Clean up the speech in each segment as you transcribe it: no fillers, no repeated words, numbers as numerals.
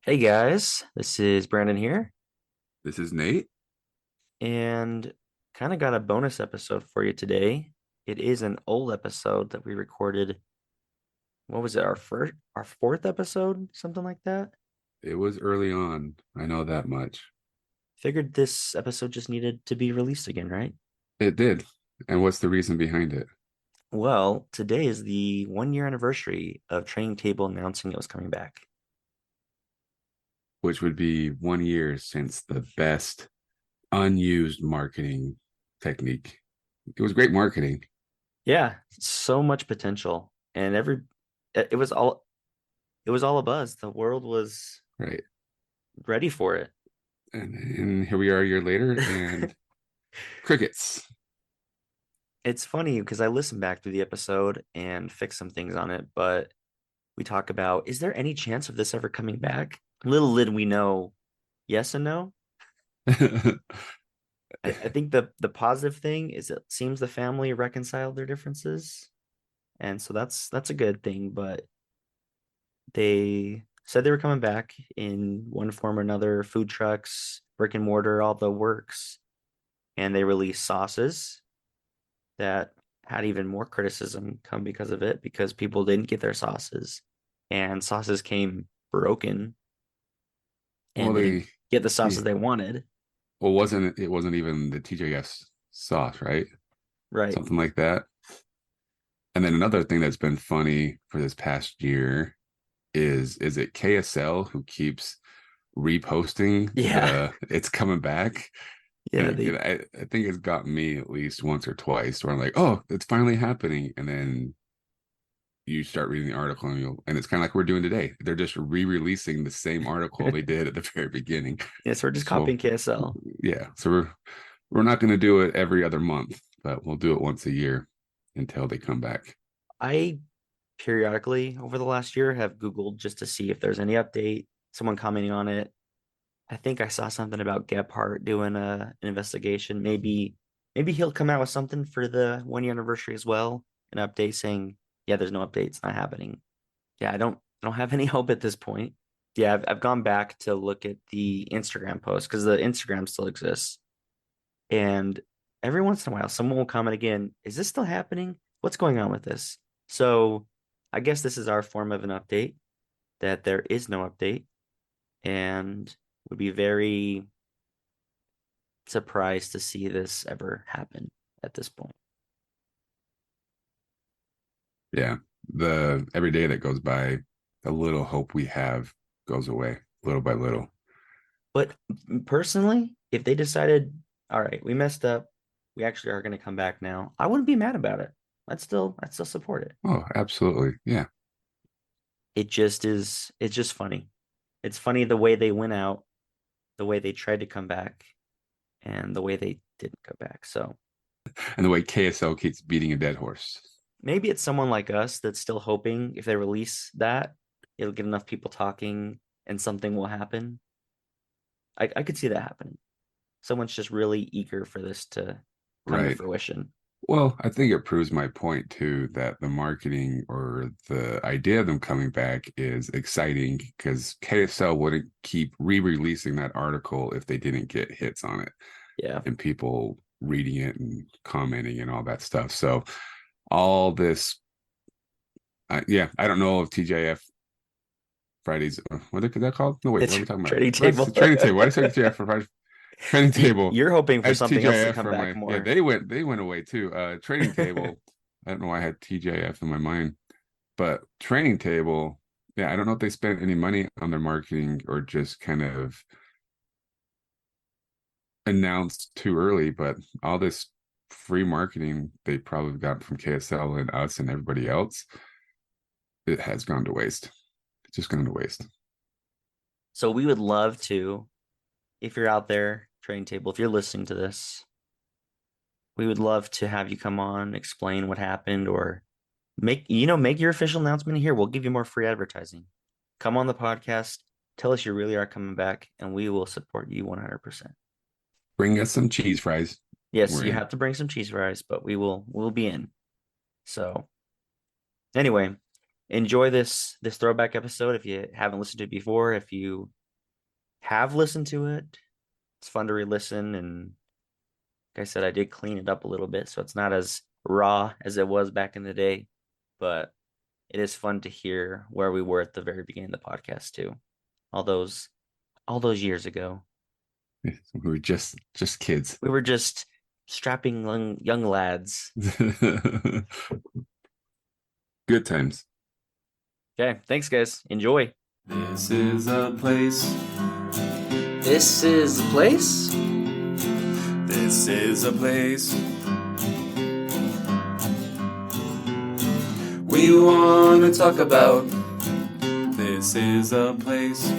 Hey guys, this is Brandon here, This is Nate. and kind of got a bonus episode for you today. It is an old episode that we recorded. What was it? Our fourth episode, something like that. It was early on. I know that much. Figured this episode just needed to be released again, right? It did. And what's the reason behind it? Well, today is the 1 year anniversary of Training Table announcing it was coming back. Which would be 1 year since the best unused marketing technique. It was great marketing, Yeah, so much potential, and it was all a buzz. The world was right? ready for it. And here we are a year later, and crickets. It's funny because I listened back through the episode and fixed some things on it, but we talk about, is there any chance of this ever coming back? Little did we know, yes and no. I think the positive thing is it seems the family reconciled their differences, and so that's a good thing. But they said they were coming back in one form or another, food trucks, brick and mortar, all the works, and they released sauces that had even more criticism come because of it because people didn't get their sauces and sauces came broken well, and didn't they, get the yeah. sauces they wanted. Well, wasn't it wasn't even the TJS sauce, right? Right. Something like that. And then another thing that's been funny for this past year is it KSL who keeps reposting Yeah. the it's coming back, Yeah. and I think it's got me at least once or twice where I'm like, oh, it's finally happening, and then you start reading the article and it's kind of like we're doing today. They're just re-releasing the same article they did at the very beginning. Yes, we're just So copying KSL. yeah, so we're not going to do it every other month, but we'll do it once a year until they come back. I periodically over the last year have Googled just to see if there's any update, someone commenting on it. I think I saw something about Gephardt doing an investigation. Maybe he'll come out with something for the 1 year anniversary as well, an update saying, yeah, there's no updates, not happening. Yeah, I don't have any hope at this point. Yeah, I've gone back to look at the Instagram post because the Instagram still exists. And every once in a while, someone will comment again, is this still happening? What's going on with this? So I guess this is our form of an update that there is no update and would be very surprised to see this ever happen at this point. Yeah, the every day that goes by, the little hope we have goes away little by little. But personally, if they decided, all right, we messed up, we actually are going to come back now, I wouldn't be mad about it. I'd still support it. Oh, absolutely. Yeah. It's just funny. It's funny the way they went out, the way they tried to come back, and the way they didn't come back. So And the way KSL keeps beating a dead horse. maybe it's someone like us that's still hoping if they release that, it'll get enough people talking and something will happen. I could see that happening. Someone's just really eager for this to come to Right. fruition. Well, I think it proves my point too that the marketing or the idea of them coming back is exciting because KSL wouldn't keep re-releasing that article if they didn't get hits on it Yeah. and people reading it and commenting and all that stuff. So all this, yeah, I don't know if TJF Fridays, what is that called? No, wait, what It's are we talking about? trading What's table. the training table? Why did I say TJF for Fridays? Training table. You're hoping I for had something else to TJF come for back my yeah. more. They went away too. Training table. I don't know why I had TJF in my mind, but training table. Yeah, I don't know if they spent any money on their marketing or just kind of announced too early. But all this free marketing they probably got from KSL and us and everybody else, it has gone to waste. It's just gone to waste. So we would love to, if you're out there, trading table, if you're listening to this, we would love to have you come on, explain what happened, or make your official announcement here. We'll give you more free advertising. Come on the podcast, tell us you really are coming back, and we will support you 100%. Bring us some cheese fries. Yes, We're you in. have to bring some cheese fries, but we'll be in. So anyway, enjoy this throwback episode if you haven't listened to it before. If you have listened to it. It's fun to re-listen, and like I said, I did clean it up a little bit, so it's not as raw as it was back in the day. But it is fun to hear where we were at the very beginning of the podcast too. All those all those years ago. We were just kids. We were just strapping young lads. Good times. Okay, thanks guys. Enjoy. This is a place. This is the place. This is a place. We want to talk about. This is a place.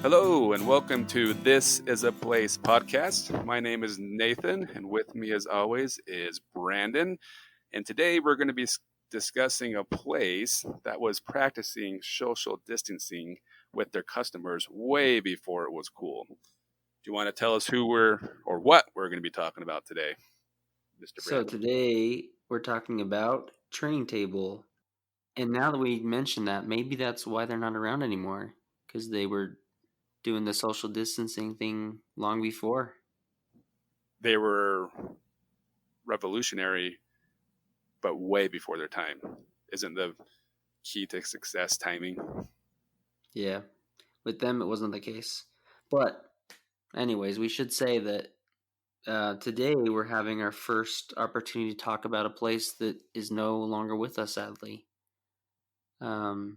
Hello and welcome to This is a Place podcast. My name is Nathan, and with me as always is Brandon. And today we're going to be discussing a place that was practicing social distancing with their customers way before it was cool. Do you want to tell us what we're going to be talking about today, Mr. So Brandon? today we're talking about Training Table. And now that we mentioned that, maybe that's why they're not around anymore, because they were doing the social distancing thing long before. They were revolutionary, but way before their time. Isn't the key to success timing? Yeah. With them, it wasn't the case. But anyways, we should say that today we're having our first opportunity to talk about a place that is no longer with us, sadly. A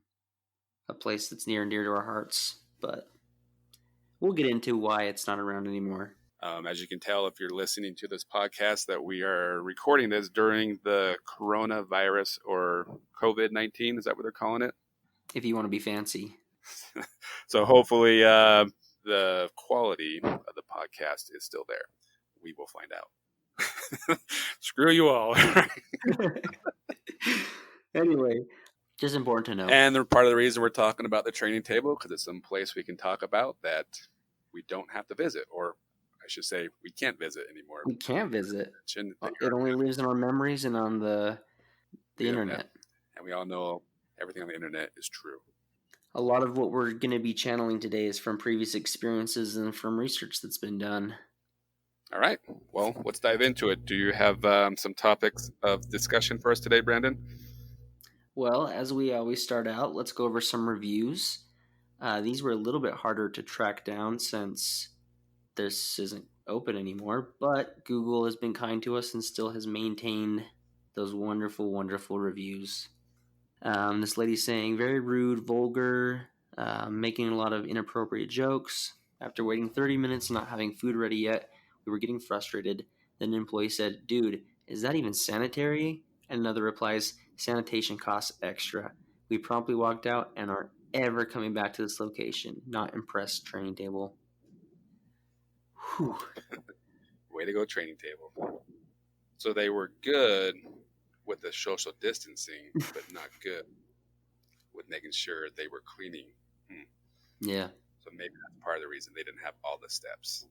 place that's near and dear to our hearts, but we'll get into why it's not around anymore. As you can tell, if you're listening to this podcast, that we are recording this during the coronavirus or COVID-19. Is that what they're calling it? If you want to be fancy. So hopefully the quality of the podcast is still there. We will find out. Screw you all. Anyway, just important to know. And part of the reason we're talking about the training table, because it's some place we can talk about that we don't have to visit, or I should say we can't visit anymore. We can't visit. That It only lives in our memories and on the internet. And we all know everything on the internet is true. A lot of what we're going to be channeling today is from previous experiences and from research that's been done. All right. Well, let's dive into it. Do you have some topics of discussion for us today, Brandon? Well, as we always start out, let's go over some reviews. These were a little bit harder to track down since this isn't open anymore, but Google has been kind to us and still has maintained those wonderful, wonderful reviews. This lady's saying, very rude, vulgar, making a lot of inappropriate jokes. After waiting 30 minutes and not having food ready yet, we were getting frustrated. Then an employee said, dude, is that even sanitary? And another replies, sanitation costs extra. We promptly walked out and aren't ever coming back to this location. Not impressed, Training Table. Whew. Way to go, Training Table. So they were good with the social distancing, but not good with making sure they were cleaning. Yeah. So maybe that's part of the reason they didn't have all the steps.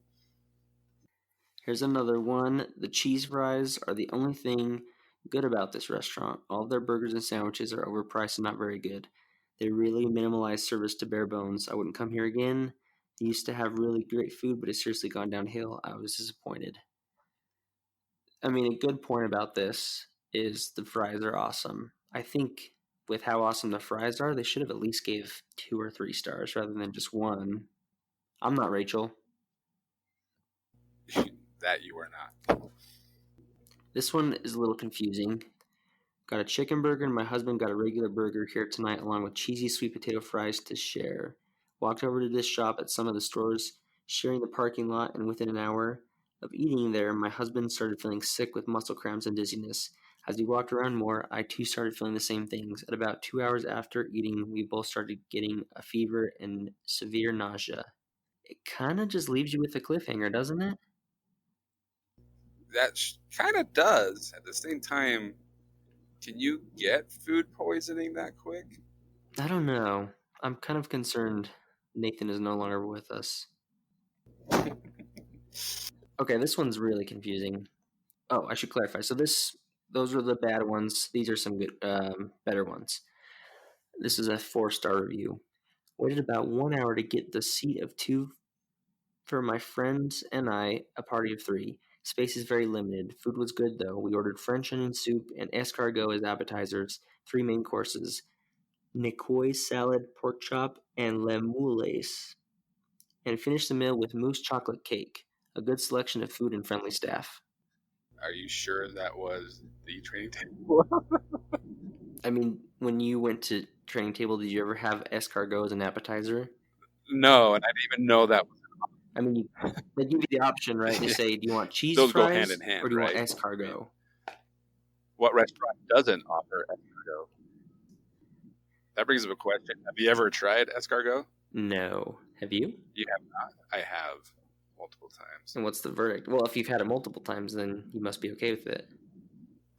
Here's another one. The cheese fries are the only thing good about this restaurant. All of their burgers and sandwiches are overpriced and not very good. They really minimalize service to bare bones. I wouldn't come here again. They used to have really great food, but it's seriously gone downhill. I was disappointed. I mean, a good point about this is the fries are awesome. I think with how awesome the fries are, they should have at least gave 2 or 3 stars rather than just 1. I'm not Rachel. That you are not. This one is a little confusing. Got a chicken burger and my husband got a regular burger here tonight along with cheesy sweet potato fries to share. Walked over to this shop at some of the stores, sharing the parking lot, and within an hour of eating there, my husband started feeling sick with muscle cramps and dizziness. As we walked around more, I too started feeling the same things. At about 2 hours after eating, we both started getting a fever and severe nausea. It kind of just leaves you with a cliffhanger, doesn't it? That kind of does. At the same time, can you get food poisoning that quick? I don't know. I'm kind of concerned Nathan is no longer with us. Okay, this one's really confusing. Oh, I should clarify. So this those are the bad ones. These are some good, better ones. This is a 4-star review. Waited about 1 hour to get the seat of 2 for my friends and I, a party of 3. Space is very limited. Food was good though. We ordered French onion soup and escargot as appetizers, 3 main courses, Nicoy salad, pork chop, and lemoules, and finished the meal with mousse chocolate cake. A good selection of food and friendly staff. Are you sure that was the training table? I mean, when you went to training table, did you ever have escargot as an appetizer? No, and I didn't even know that. I mean, they give you the option, right? They Yeah. say, do you want cheese Those go fries hand in hand, or do you right? want escargot? What restaurant doesn't offer escargot? That brings up a question. Have you ever tried escargot? No. Have you? You have not. I have multiple times. And what's the verdict? Well, if you've had it multiple times, then you must be okay with it.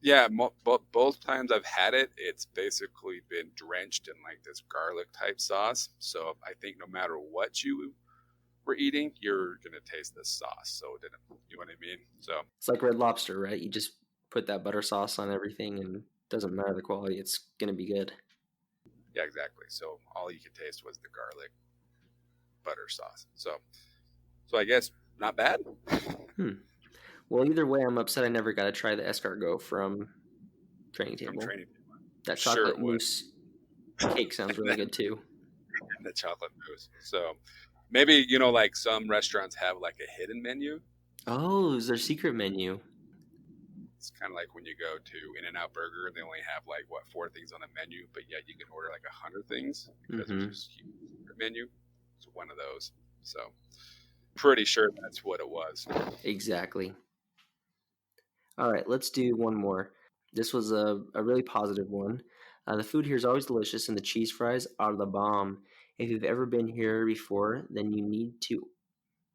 Yeah, both times I've had it, it's basically been drenched in like this garlic type sauce. So I think no matter what you were eating, you're gonna taste this sauce. So it didn't, you know what I mean? So It's like Red Lobster, right? You just put that butter sauce on everything and doesn't matter the quality, it's going to be good. yeah, exactly. So all you could taste was the garlic butter sauce. So I guess not bad. Well, either way, I'm upset I never got to try the escargot from Training From Table. training That Sure chocolate it would. mousse cake sounds really good too. and the chocolate mousse. So maybe, you know, like some restaurants have like a hidden menu. Oh, is their secret menu? It's kind of like when you go to In-N-Out Burger, they only have like what 4 things on the menu, but yet you can order like 100 things because Mhm. there's this huge menu. It's one of those. So pretty sure that's what it was. Exactly. All right, let's do one more. This was a really positive one. The food here is always delicious, and the cheese fries are the bomb. If you've ever been here before, then you need to.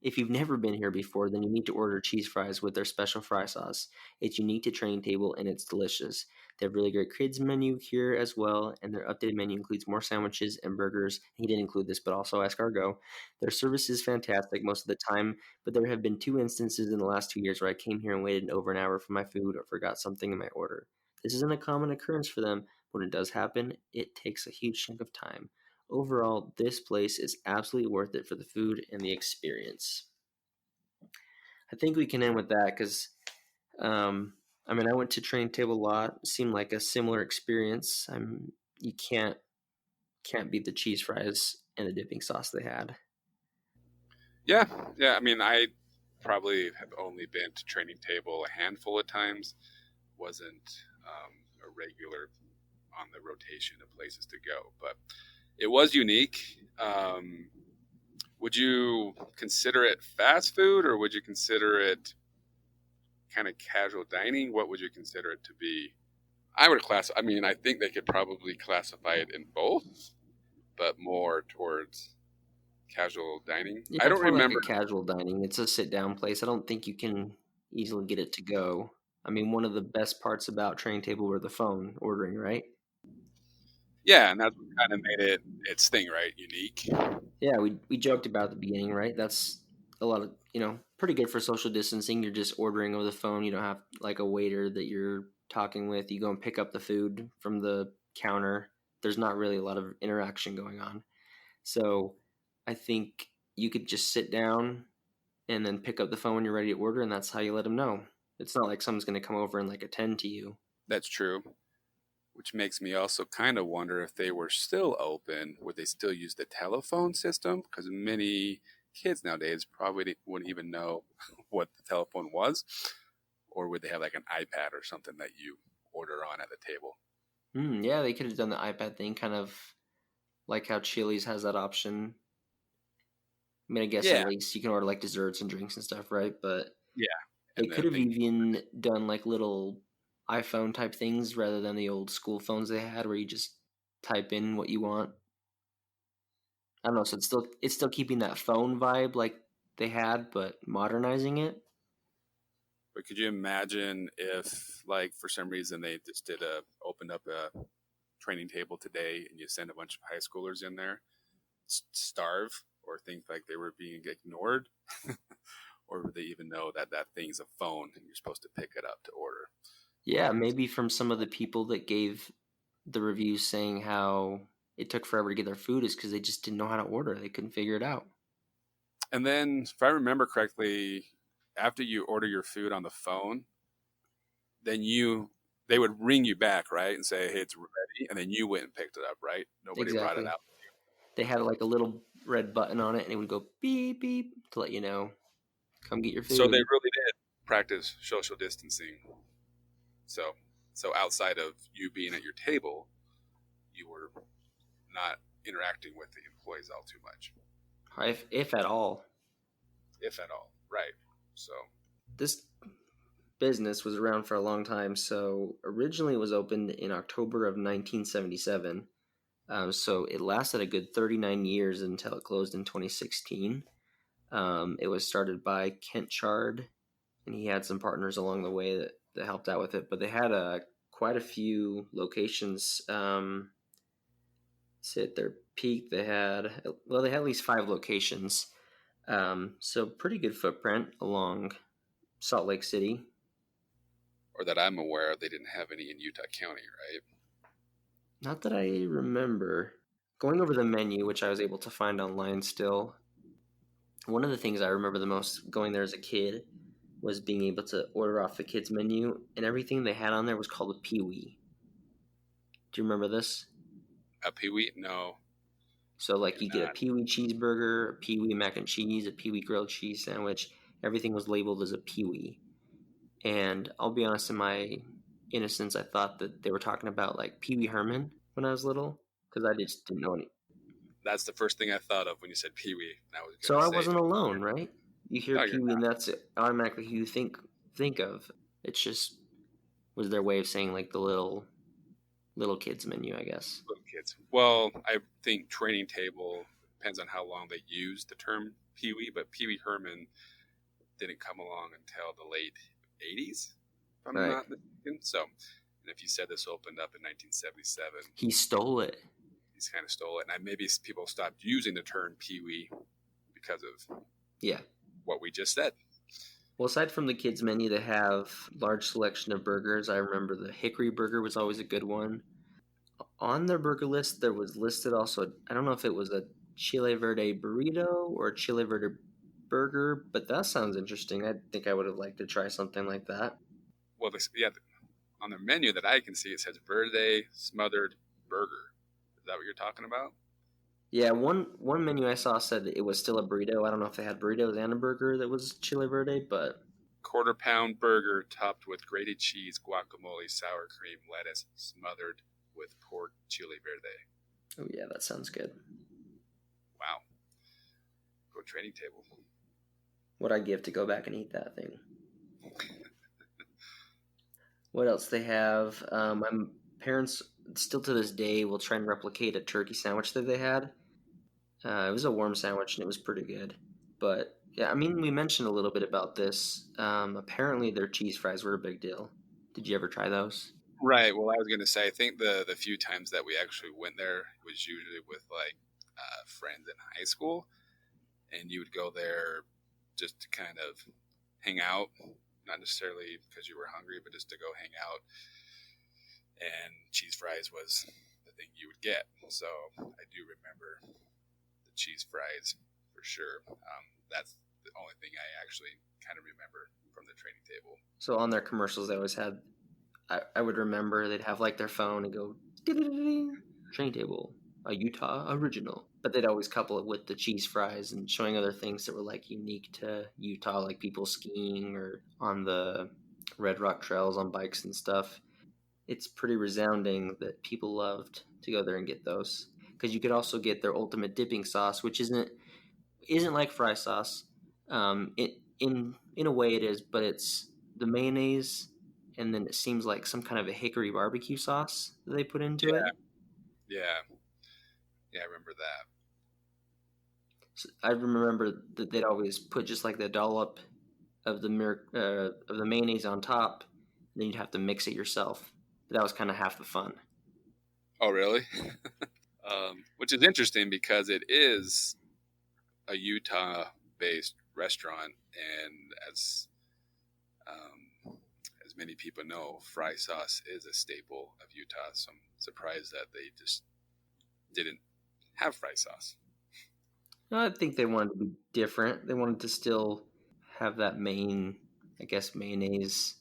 If you've never been here before, then you need to order cheese fries with their special fry sauce. It's unique to Training Table and it's delicious. They have really great kids menu here as well, and their updated menu includes more sandwiches and burgers. He didn't include this, but also escargot. Their service is fantastic most of the time, but there have been 2 instances in the last 2 years where I came here and waited over an hour for my food or forgot something in my order. This isn't a common occurrence for them. When it does happen, it takes a huge chunk of time. Overall, this place is absolutely worth it for the food and the experience. I think we can end with that because, I mean, I went to Training Table a lot. It seemed like a similar experience. You can't beat the cheese fries and the dipping sauce they had. Yeah. Yeah. I mean, I probably have only been to Training Table a handful of times. Wasn't a regular on the rotation of places to go, but it was unique. Would you consider it fast food or would you consider it kind of casual dining? What would you consider it to be? I mean, I think they could probably classify it in both, but more towards casual dining. Yeah, I don't it's more remember. like a casual dining. It's a sit down place. I don't think you can easily get it to go. I mean, one of the best parts about Training Table were the phone ordering, right? Yeah, and that's what kind of made it its thing, right? Unique. Yeah, we joked about at the beginning, right? That's a lot of, pretty good for social distancing. You're just ordering over the phone. You don't have like a waiter that you're talking with. You go and pick up the food from the counter. There's not really a lot of interaction going on. So I think you could just sit down and then pick up the phone when you're ready to order, and that's how you let them know. It's not like someone's going to come over and like attend to you. That's true. Which makes me also kind of wonder if they were still open, would they still use the telephone system? Because many kids nowadays probably wouldn't even know what the telephone was, or would they have like an iPad or something that you order on at the table? Yeah, they could have done the iPad thing, kind of like how Chili's has that option. I mean, I guess Yeah, at least you can order like desserts and drinks and stuff, right? But yeah. they And could then have even done like little iPhone type things rather than the old school phones they had where you just type in what you want. I don't know, so it's still keeping that phone vibe like they had, but modernizing it. but could you imagine if, like, for some reason they just opened up a training table today, and you send a bunch of high schoolers in there, starve, or think like they were being ignored, or would they even know that that thing's a phone and you're supposed to pick it up to order? Yeah, maybe from some of the people that gave the reviews saying how it took forever to get their food is because they just didn't know how to order. They couldn't figure it out. And then, if I remember correctly, after you order your food on the phone, then they would ring you back, right, and say, "Hey, it's ready," and then you went and picked it up, right? Nobody brought it Exactly. out. They had like a little red button on it and it would go beep beep to let you know, come get your So they food. really did practice social distancing. So, so outside of you being at your table, you were not interacting with the employees all too much, If at all. if at all. Right. So, This business was around for a long time. So originally it was opened in October of 1977. So it lasted a good 39 years until it closed in 2016. It was started by Kent Chard, and he had some partners along the way that helped out with it. But they had quite a few locations. At their peak, they had at least 5 locations. So pretty good footprint along Salt Lake City. or that I'm aware of, they didn't have any in Utah County, right? Not that I remember. Going over the menu, which I was able to find online still, one of the things I remember the most going there as a kid was being able to order off the kids' menu, and everything they had on there was called a Pee-wee. Do you remember this? A Pee-wee? No, So, I like, do you get a not. Pee-wee cheeseburger, a Pee-wee mac and cheese, a Pee-wee grilled cheese sandwich. Everything was labeled as a Pee-wee. And I'll be honest, in my innocence, I thought that they were talking about, like, Pee-wee Herman when I was little, because I just didn't know any. That's the first thing I thought of when you said Pee-wee. And I was going So to I say, wasn't alone, right? You hear no, you're Pee-wee, and not. that's automatically who you think of. It's just was their way of saying like the little kids menu, I guess. Little kids. Well, I think training table depends on how long they use the term Pee-wee, but Pee-wee Herman didn't come along until the late 80s, if I'm Right. not mistaken. So, and if you said this opened up in 1977, He stole it. he's kind of stole it. And maybe people stopped using the term Pee-wee because of Yeah. what we just said. Well, aside from the kids menu, they have large selection of burgers. I remember the Hickory burger was always a good one. On their burger list, there was listed also. I don't know if it was a Chile Verde burrito or a Chile Verde burger, but that sounds interesting. I think I would have liked to try something like that. Well, yeah, on the menu that I can see, it says Verde Smothered Burger. Is that what you're talking about? Yeah, one menu I saw said it was still a burrito. I don't know if they had burritos and a burger that was Chile Verde, but Quarter-pound burger topped with grated cheese, guacamole, sour cream, lettuce, smothered with pork chili verde. oh yeah, that sounds good. Wow. Go training table. What I'd give to go back and eat that thing. What else they have? My parents still to this day will try and replicate a turkey sandwich that they had. It was a warm sandwich and it was pretty good. But yeah, I mean, we mentioned a little bit about this. Apparently, their cheese fries were a big deal. Did you ever try those? Right. Well, I was going to say, I think the few times that we actually went there was usually with like friends in high school, and you would go there just to kind of hang out, not necessarily because you were hungry, but just to go hang out. And cheese fries was the thing you would get. So I do remember the cheese fries for sure. That's the only thing I actually kind of remember from the training table. So on their commercials, they always had. I would remember they'd have like their phone and go "Ding-ding-ding-ding, train table, a Utah original, but they'd always couple it with the cheese fries and showing other things that were like unique to Utah, like people skiing or on the Red Rock trails on bikes and stuff. It's pretty resounding that people loved to go there and get those because you could also get their ultimate dipping sauce, which isn't like fry sauce. In a way it is, but it's the mayonnaise, and then it seems like some kind of a hickory barbecue sauce that they put into it. Yeah. Yeah, I remember that. So I remember that they'd always put just like the dollop of the mayonnaise on top. Then you'd have to mix it yourself. But that was kind of half the fun. Oh, really? Which is interesting because it is a Utah-based restaurant, and as many people know, fry sauce is a staple of Utah. So I'm surprised that they just didn't have fry sauce. I think they wanted to be different. They wanted to still have that main, I guess, mayonnaise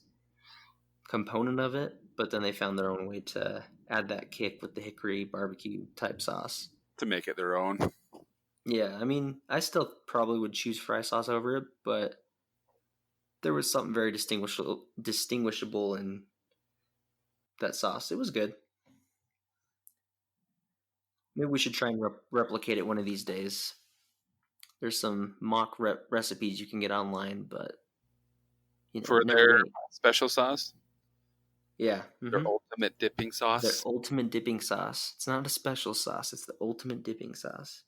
component of it, but then they found their own way to add that kick with the hickory barbecue type sauce. To make it their own. Yeah, I mean, I still probably would choose fry sauce over it, but there was something very distinguishable in that sauce. It was good. Maybe we should try and replicate it one of these days. There's some mock recipes you can get online, but For never their really- special sauce, yeah, their ultimate dipping their sauce. ultimate dipping sauce. It's not a special sauce; it's the ultimate dipping sauce.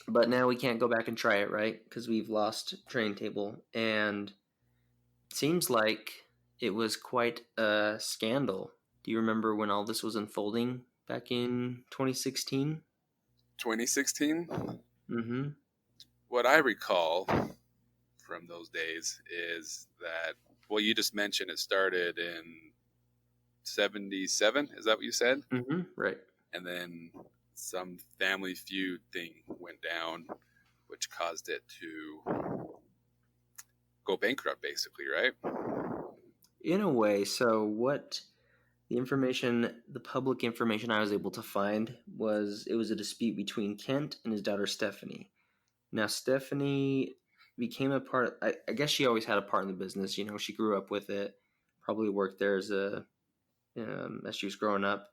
But now we can't go back and try it, right? Because we've lost Train Table, and it seems like it was quite a scandal. Do you remember when all this was unfolding back in 2016? 2016. Mm-hmm. What I recall from those days is that, well, you just mentioned it started in 77. Is that what you said? Mm-hmm. Right. And then some Family Feud thing went down, which caused it to go bankrupt, basically, right? In a way. So what the public information I was able to find was it was a dispute between Kent and his daughter Stephanie. Now Stephanie became a part. I guess she always had a part in the business. She grew up with it. Probably worked there as she was growing up.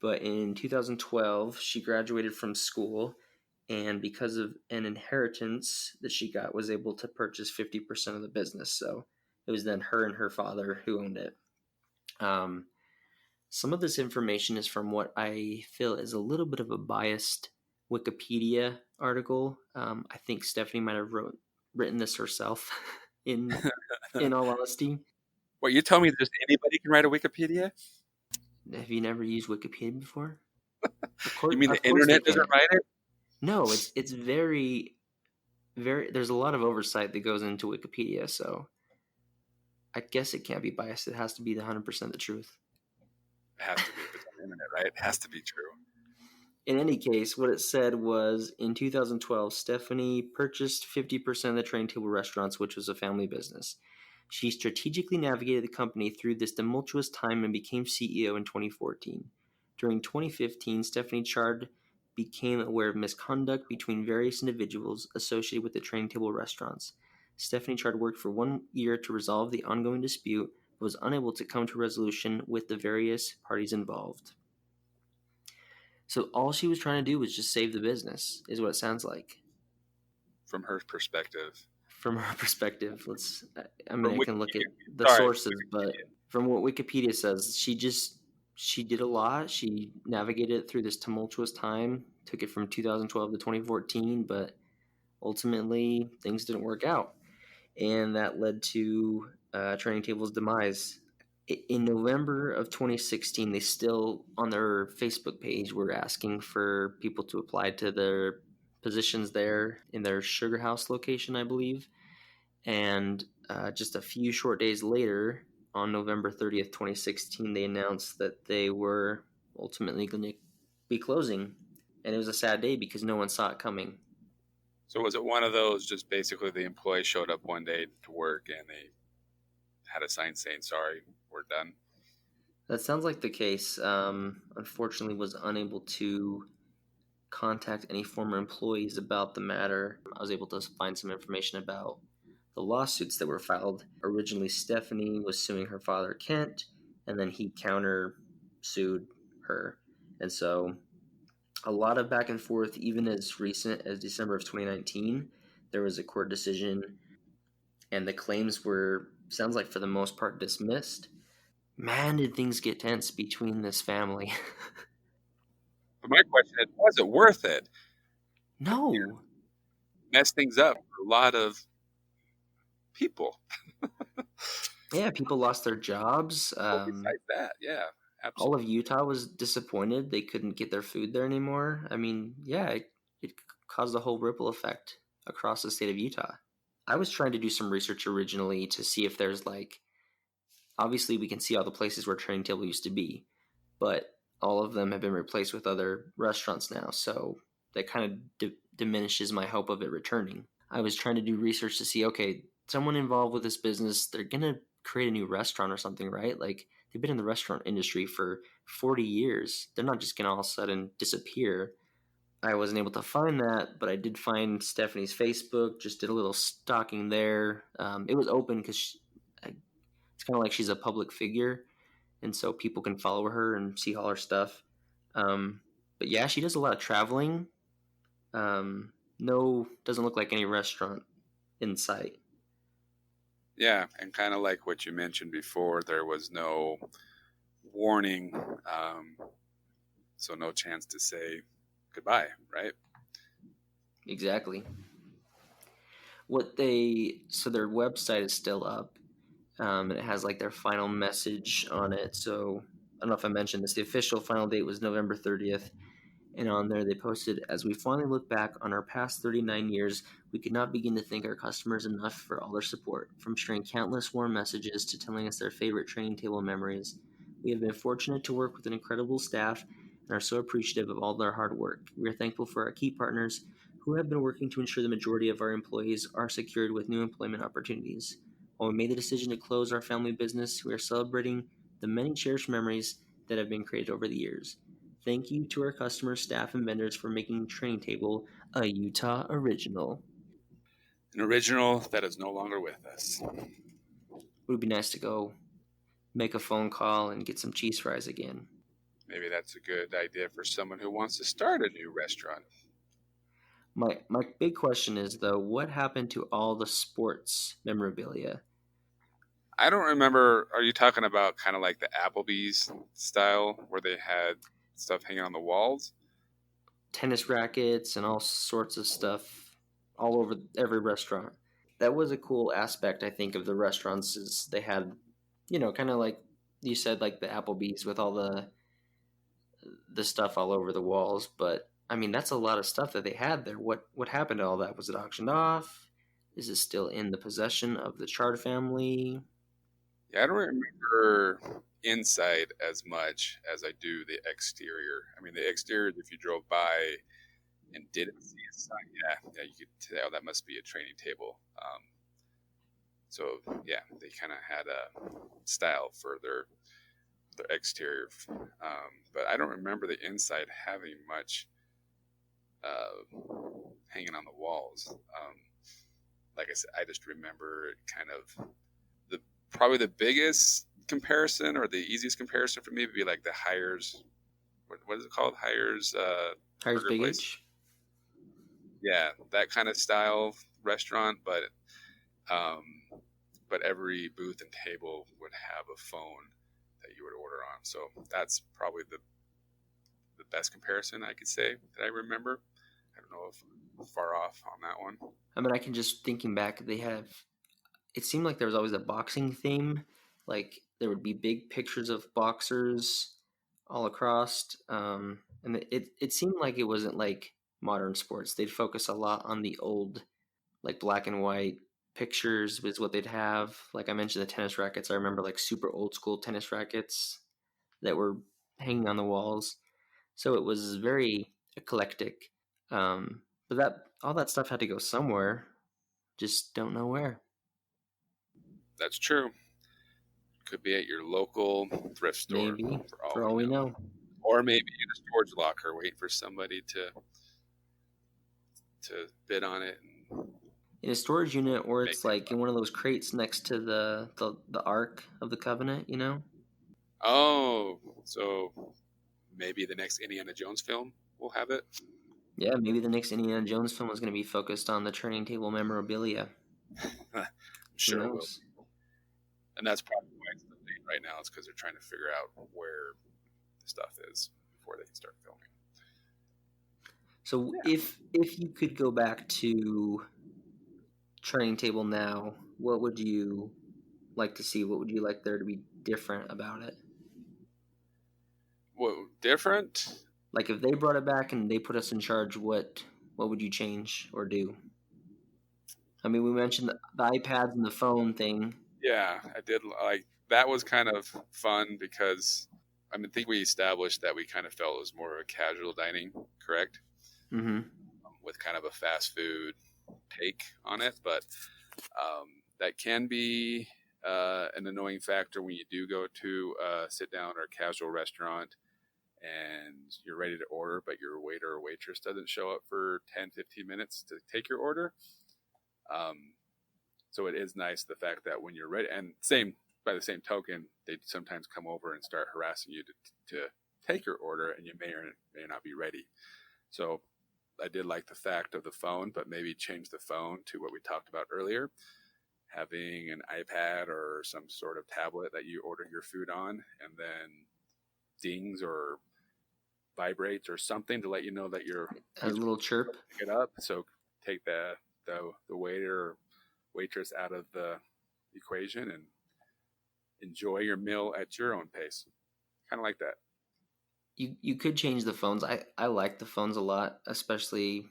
But in 2012, she graduated from school, and because of an inheritance that she got, was able to purchase 50% of the business. So it was then her and her father who owned it. Some of this information is from what I feel is a little bit of a biased Wikipedia article. I think Stephanie might have written this herself. In all honesty, What, you tell me there's anybody can write a Wikipedia? have you never used Wikipedia before? You mean the internet doesn't write it? No, it's very, very. There's a lot of oversight that goes into Wikipedia, so I guess it can't be biased. It has to be the 100% the truth. It has to be. If it's on the internet, right? It has to be true. In any case, what it said was in 2012, Stephanie purchased 50% of the Train Table Restaurants, which was a family business. She strategically navigated the company through this tumultuous time and became CEO in 2014. During 2015, Stephanie Chard became aware of misconduct between various individuals associated with the Train Table Restaurants. Stephanie Chard worked for 1 year to resolve the ongoing dispute, but was unable to come to a resolution with the various parties involved. So all she was trying to do was just save the business, is what it sounds like. From her perspective. From her perspective, I can look at the Sorry, sources, but from what Wikipedia says, she did a lot. She navigated it through this tumultuous time, took it from 2012 to 2014, but ultimately things didn't work out. And that led to Training Table's demise. In November of 2016, they still, on their Facebook page, were asking for people to apply to their positions there in their Sugar House location, I believe. And just a few short days later, on November 30th, 2016, they announced that they were ultimately going to be closing. And it was a sad day because no one saw it coming. So was it one of those, just basically the employee showed up one day to work and they had a sign saying, sorry, we're done? That sounds like the case. Unfortunately, was unable to contact any former employees about the matter. I was able to find some information about the lawsuits that were filed. Originally, Stephanie was suing her father, Kent, and then he counter-sued her. And so a lot of back and forth, even as recent as December of 2019, there was a court decision, and the claims were, sounds like for the most part, dismissed. Man, did things get tense between this family. But my question is, was it worth it? No. Mess things up for a lot of people. Yeah, people lost their jobs. Besides that, yeah, All absolutely. of Utah was disappointed. They couldn't get their food there anymore. I mean, yeah, it caused a whole ripple effect across the state of Utah. I was trying to do some research originally to see if there's like, obviously we can see all the places where Training Table used to be, but all of them have been replaced with other restaurants now. So that kind of diminishes my hope of it returning. I was trying to do research to see, okay, someone involved with this business, they're going to create a new restaurant or something, right? Like they've been in the restaurant industry for 40 years. They're not just going to all of a sudden disappear. I wasn't able to find that, but I did find Stephanie's Facebook, just did a little stalking there. It was open because it's kind of like she's a public figure, and so people can follow her and see all her stuff. But yeah, she does a lot of traveling. No, doesn't look like any restaurant in sight. Yeah, and kind of like what you mentioned before, there was no warning, so no chance to say goodbye, right? Exactly. So their website is still up, and it has like their final message on it. So I don't know if I mentioned this. The official final date was November 30th. And on there, they posted, as we finally look back on our past 39 years, we could not begin to thank our customers enough for all their support, from sharing countless warm messages to telling us their favorite Training Table memories. We have been fortunate to work with an incredible staff and are so appreciative of all their hard work. We are thankful for our key partners who have been working to ensure the majority of our employees are secured with new employment opportunities. While we made the decision to close our family business, we are celebrating the many cherished memories that have been created over the years. Thank you to our customers, staff, and vendors for making Training Table a Utah original. An original that is no longer with us. It would be nice to go make a phone call and get some cheese fries again. Maybe that's a good idea for someone who wants to start a new restaurant. My big question is, though, what happened to all the sports memorabilia? I don't remember. Are you talking about kind of like the Applebee's style where they had stuff hanging on the walls? Tennis rackets and all sorts of stuff all over every restaurant. That was a cool aspect, I think, of the restaurants is they had, kind of like you said, like the Applebee's with all the stuff all over the walls. But I mean, that's a lot of stuff that they had there. What happened to all that? Was it auctioned off? Is it still in the possession of the Chard family? Yeah, I don't remember inside as much as I do the exterior. I mean, the exterior, if you drove by and didn't see a sign, yeah, you could tell that must be a Training Table. So yeah, they kind of had a style for their exterior, but I don't remember the inside having much hanging on the walls. Like I said, I just remember kind of probably the biggest comparison or the easiest comparison for me would be like the Hires. What is it called? Hires Big place? H? Yeah, that kind of style restaurant, but every booth and table would have a phone that you would order on. So that's probably the best comparison I could say that I remember. I don't know if I'm far off on that one. I mean, I can just thinking back, it seemed like there was always a boxing theme. Like there would be big pictures of boxers all across. And it seemed like it wasn't like modern sports. They'd focus a lot on the old, like black and white pictures was what they'd have. Like I mentioned, the tennis rackets. I remember like super old school tennis rackets that were hanging on the walls. So it was very eclectic. But all that stuff had to go somewhere. Just don't know where. That's true. Could be at your local thrift store. Maybe, for all we know. Or maybe in a storage locker, wait for somebody to bid on it. In a storage unit, or it's like in one of those crates next to the Ark of the Covenant, Oh, so maybe the next Indiana Jones film will have it? Yeah, maybe the next Indiana Jones film is going to be focused on the Training Table memorabilia. Sure it will. And that's probably why it's delayed right now. It's because they're trying to figure out where the stuff is before they can start filming. So if you could go back to Training Table now, what would you like to see? What would you like there to be different about it? What different? Like if they brought it back and they put us in charge, what would you change or do? I mean, we mentioned the iPads and the phone thing. Yeah, I did like that. Was kind of fun because I think we established that we kind of felt it was more of a casual dining, correct? Mm-hmm. With kind of a fast food take on it, but that can be an annoying factor when you do go to a sit down or casual restaurant and you're ready to order, but your waiter or waitress doesn't show up for 10-15 minutes to take your order. So it is nice the fact that when you're ready, and same by the same token, they sometimes come over and start harassing you to take your order, and you may or may not be ready. So I did like the fact of the phone, but maybe change the phone to what we talked about earlier, having an iPad or some sort of tablet that you order your food on, and then dings or vibrates or something to let you know that you're A little chirp. pick it up. So take the waiter or waitress out of the equation and enjoy your meal at your own pace. Kind of like that. You could change the phones. I like the phones a lot, especially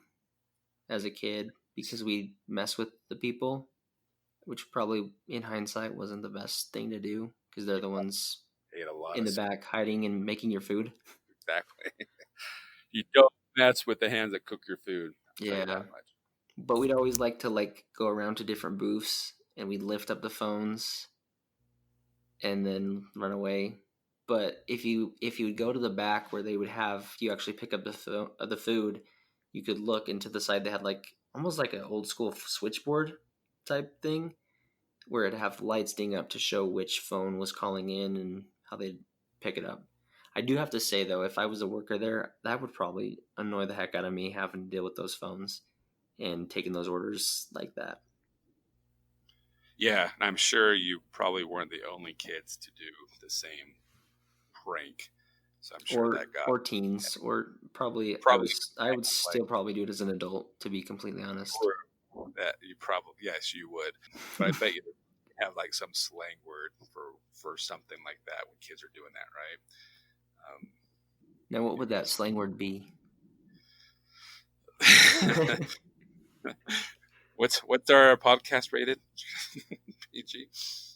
as a kid, because we mess with the people, which probably in hindsight wasn't the best thing to do because they're the ones Ate a lot in of the back hiding and making your food. exactly. You don't mess with the hands that cook your food. I'll tell you Yeah. that much. But we'd always like to go around to different booths and we'd lift up the phones and then run away. But if you would go to the back where they would have you actually pick up the food, you could look into the side. They had like almost like an old school switchboard type thing where it'd have lights ding up to show which phone was calling in and how they'd pick it up. I do have to say though, if I was a worker there, that would probably annoy the heck out of me having to deal with those phones and taking those orders like that. Yeah, and I'm sure you probably weren't the only kids to do the same prank. So I'm sure that got or teens, or probably probably I would still probably do it as an adult, to be completely honest. that you probably yes you would, but I bet you have like some slang word for something like that when kids are doing that, Now, what would that slang word be? right? What's our podcast rated? PG.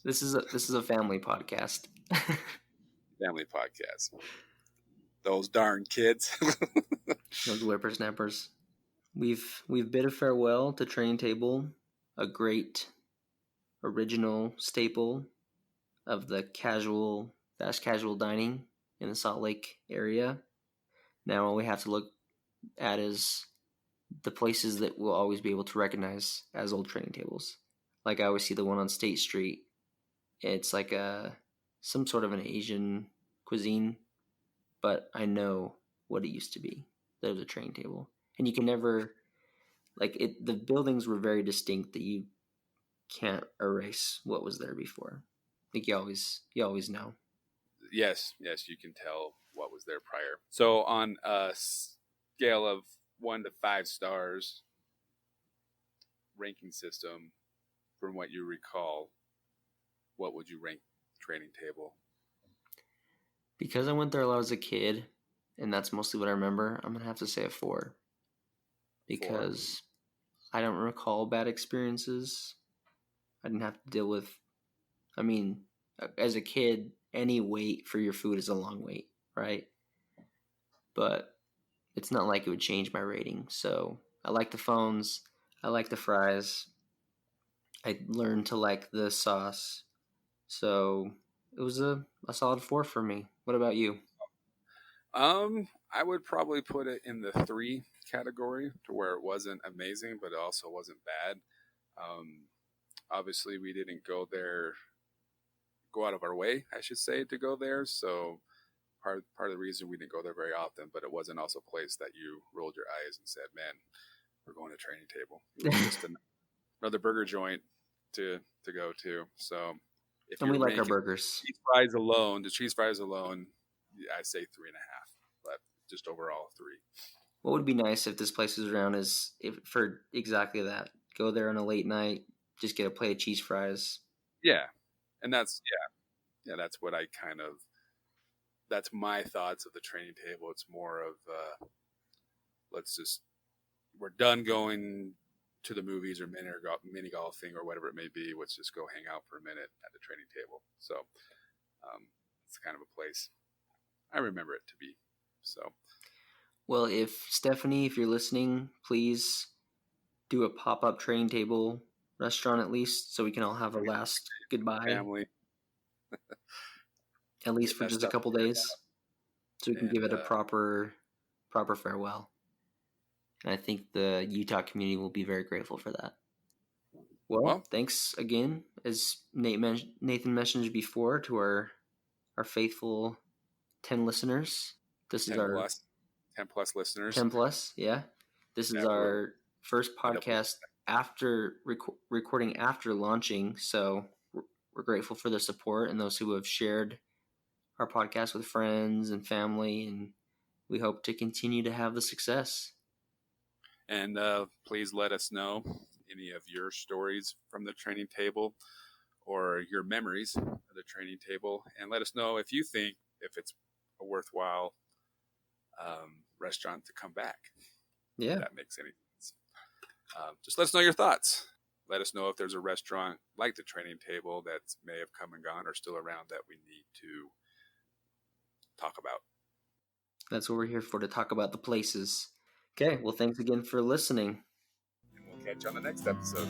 This is a family podcast. Family podcast. Those darn kids. Those whippersnappers. We've bid a farewell to Training Table, a great original staple of the fast casual dining in the Salt Lake area. Now all we have to look at is the places that we'll always be able to recognize as old Training Tables. Like I always see the one on State Street. It's like some sort of an Asian cuisine, but I know what it used to be. There's a Training Table, and you can never like it. The buildings were very distinct that you can't erase what was there before. Like you always know. Yes, you can tell what was there prior. So on a scale of 1 to 5 stars ranking system, from what you recall, what would you rank Training Table? Because I went there a lot as a kid, and that's mostly what I remember, I'm gonna have to say a 4. Because I don't recall bad experiences. I didn't have to deal with. I mean, as a kid, any wait for your food is a long wait, right? But it's not like it would change my rating. So I like the phones. I like the fries. I learned to like the sauce. So it was a solid 4 for me. What about you? I would probably put it in the 3 category, to where it wasn't amazing, but it also wasn't bad. Obviously, we didn't go out of our way, I should say, to go there. So part of the reason we didn't go there very often, but it wasn't also a place that you rolled your eyes and said, "Man, we're going to Training Table." It was just another burger joint to go to. So if And we you're like our making burgers. the cheese fries alone, I say 3.5, but just overall 3. What would be nice if this place is around is if for exactly that. Go there on a late night, just get a plate of cheese fries. Yeah, and that's that's what I kind of that's my thoughts of the Training Table. It's more of we're done going to the movies or mini golfing or whatever it may be. Let's just go hang out for a minute at the training table. So it's kind of a place I remember it to be. So, Well, Stephanie, if you're listening, please do a pop-up training table restaurant at least, so we can all have a last goodbye, family, at least for that just a stuff couple figured days, so we can give it a proper farewell. And I think the Utah community will be very grateful for that. Well, thanks again, as Nathan mentioned before, to our faithful 10 listeners. This is our 10 plus listeners. 10 plus, yeah. This is our first podcast after recording after launching, so we're grateful for the support and those who have shared our podcast with friends and family, and we hope to continue to have the success. And please let us know any of your stories from the training table or your memories of the training table, and let us know if you think if it's a worthwhile restaurant to come back. Yeah, if that makes any sense. Just let us know your thoughts. Let us know if there's a restaurant like the training table that may have come and gone or still around that we need to talk about. That's what we're here for, to talk about the places. Okay, well, thanks again for listening. And we'll catch you on the next episode.